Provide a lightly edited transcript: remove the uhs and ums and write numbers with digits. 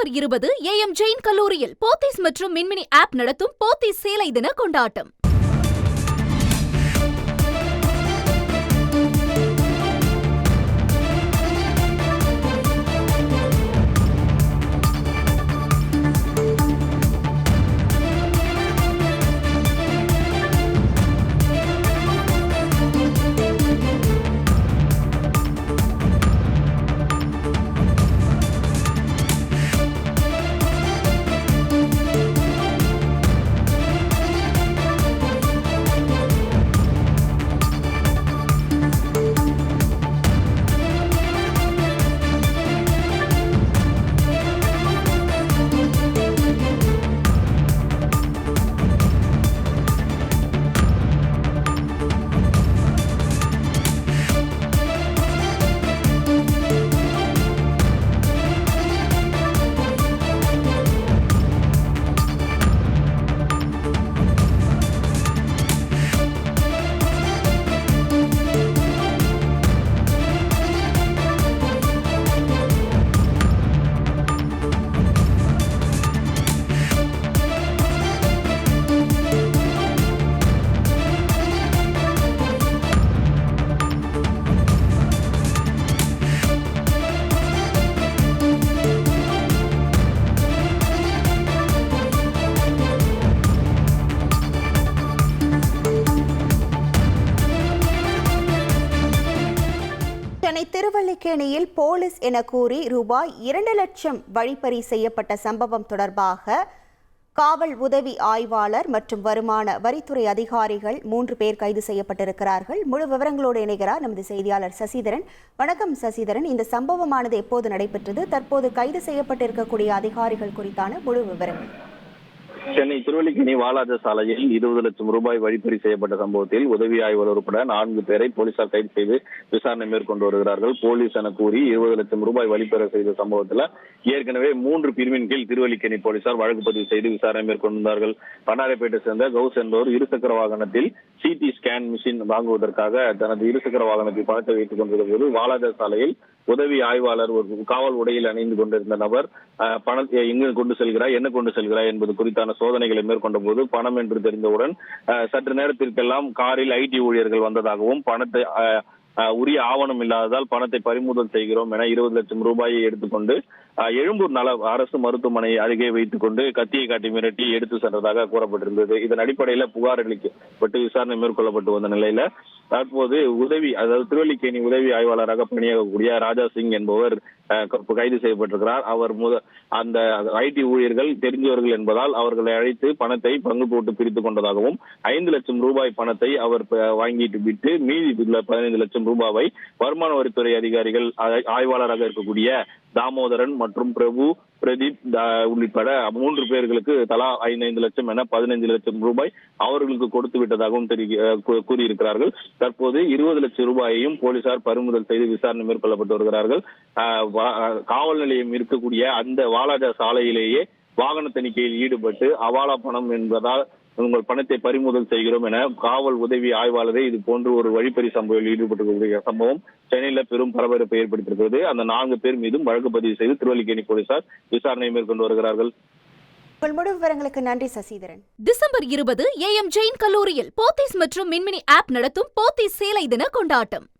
December 20 AM Jain கல்லூரியில் போத்தீஸ் மற்றும் மின்மினி app நடத்தும் போத்தீஸ் சேலை தின கொண்டாட்டம். சென்னை திருவல்லிக்கேணியில் போலீஸ் என கூறி ரூபாய் 2 லட்சம் வழிப்பறி செய்யப்பட்ட சம்பவம் தொடர்பாக காவல் உதவி ஆய்வாளர் மற்றும் வருமான வரித்துறை அதிகாரிகள் 3 பேர் கைது செய்யப்பட்டிருக்கிறார்கள். முழு விவரங்களோடு இணைகிறார் நமது செய்தியாளர் சசிதரன். வணக்கம் சசிதரன், இந்த சம்பவமானது எப்போது நடைபெற்றது? தற்போது கைது செய்யப்பட்டிருக்கக்கூடிய அதிகாரிகள் குறித்தான முழு விவரங்கள். சென்னை திருவல்லிக்கேணி வாலாஜா சாலையில் 20 லட்சம் ரூபாய் வழிப்பறி செய்யப்பட்ட சம்பவத்தில் உதவி ஆய்வாளர் உட்பட 4 பேரை போலீசார் கைது செய்து விசாரணை மேற்கொண்டு வருகிறார்கள். போலீஸ் என கூறி 20 லட்சம் ரூபாய் வழிப்பறி செய்த சம்பவத்தில் ஏற்கனவே 3 பிரிவின் கீழ் திருவல்லிக்கேணி போலீசார் வழக்கு பதிவு செய்து விசாரணை மேற்கொண்டார்கள். பண்டாரைப்பேட்டை சேர்ந்த கௌஸ் என்பவர் இருசக்கர வாகனத்தில் சிடி ஸ்கேன் மிஷின் வாங்குவதற்காக தனது இருசக்கர வாகனத்தில் பணத்தை வைத்துக் கொண்டிருந்த போது வாலாஜா சாலையில் உதவி ஆய்வாளர் ஒரு காவல் உடையில் அணிந்து கொண்டிருந்த நபர் பணத்தை எங்கு கொண்டு செல்கிறார், என்ன கொண்டு செல்கிறார் என்பது குறித்தான சோதனைகளை மேற்கொண்ட போது பணம் என்று தெரிந்தவுடன் சற்று நேரத்திற்கெல்லாம் காரில் ஐடி ஊழியர்கள் வந்ததாகவும் பணத்தை உரிய ஆவணம் இல்லாததால் பணத்தை பறிமுதல் செய்கிறோம் என 20 லட்சம் ரூபாயை எடுத்துக்கொண்டு எழும்பூர் நல அரசு மருத்துவமனை அருகே வைத்துக் கொண்டு கத்தியை காட்டி மிரட்டி எடுத்து சென்றதாக கூறப்பட்டிருந்தது. இதன் அடிப்படையில் புகார் அளிக்கப்பட்டு விசாரணை மேற்கொள்ளப்பட்டு வந்த நிலையில தற்போது திருவல்லிக்கேணி உதவி ஆய்வாளராக பணியாகக்கூடிய ராஜா சிங் என்பவர் கைது செய்யப்பட்டிருக்கிறார். அவர் அந்த ஐடி ஊழியர்கள் தெரிஞ்சவர்கள் என்பதால் அவர்களை அழைத்து பணத்தை பங்கு போட்டு பிரித்துக் கொண்டதாகவும் 5 லட்சம் ரூபாய் பணத்தை அவர் வாங்கிட்டு விட்டு மீதி 15 லட்சம் ரூபாவை வருமான வரித்துறை அதிகாரிகள் ஆய்வாளராக இருக்கக்கூடிய தாமோதரன் மற்றும் பிரபு பிரதீப் உள்ளிட்ட 3 பேர்களுக்கு தலா 5 லட்சம் என 15 லட்சம் ரூபாய் அவர்களுக்கு கொடுத்து விட்டதாகவும் கூறியிருக்கிறார்கள். தற்போது 20 லட்சம் ரூபாயையும் போலீசார் பறிமுதல் செய்து விசாரணை மேற்கொள்ளப்பட்டு வருகிறார்கள். காவல் நிலையம் இருக்கக்கூடிய அந்த வாலாஜா சாலையிலேயே வாகன தணிக்கையில் ஈடுபட்டு அவாலா பணம் என்பதால் உங்கள் பணத்தை பறிமுதல் செய்கிறோம் என காவல் உதவி ஆய்வாளரை இது போன்று ஒரு வழிப்பறி சம்பவத்தில் ஈடுபட்டிருக்கக்கூடிய சம்பவம் சென்னையில பெரும் பரபரப்பை ஏற்படுத்தியிருக்கிறது. அந்த 4 பேர் மீதும் வழக்கு பதிவு செய்து திருவல்லிக்கேணி போலீசார் விசாரணை மேற்கொண்டு வருகிறார்கள். முழு விவரங்களுக்கு நன்றி சசிதரன். டிசம்பர் 20 AM ஜெயின் கல்லூரியில் போத்தீஸ் மற்றும் மின்மினி ஆப் நடத்தும் போத்தீஸ் சேலை தின கொண்டாட்டம்.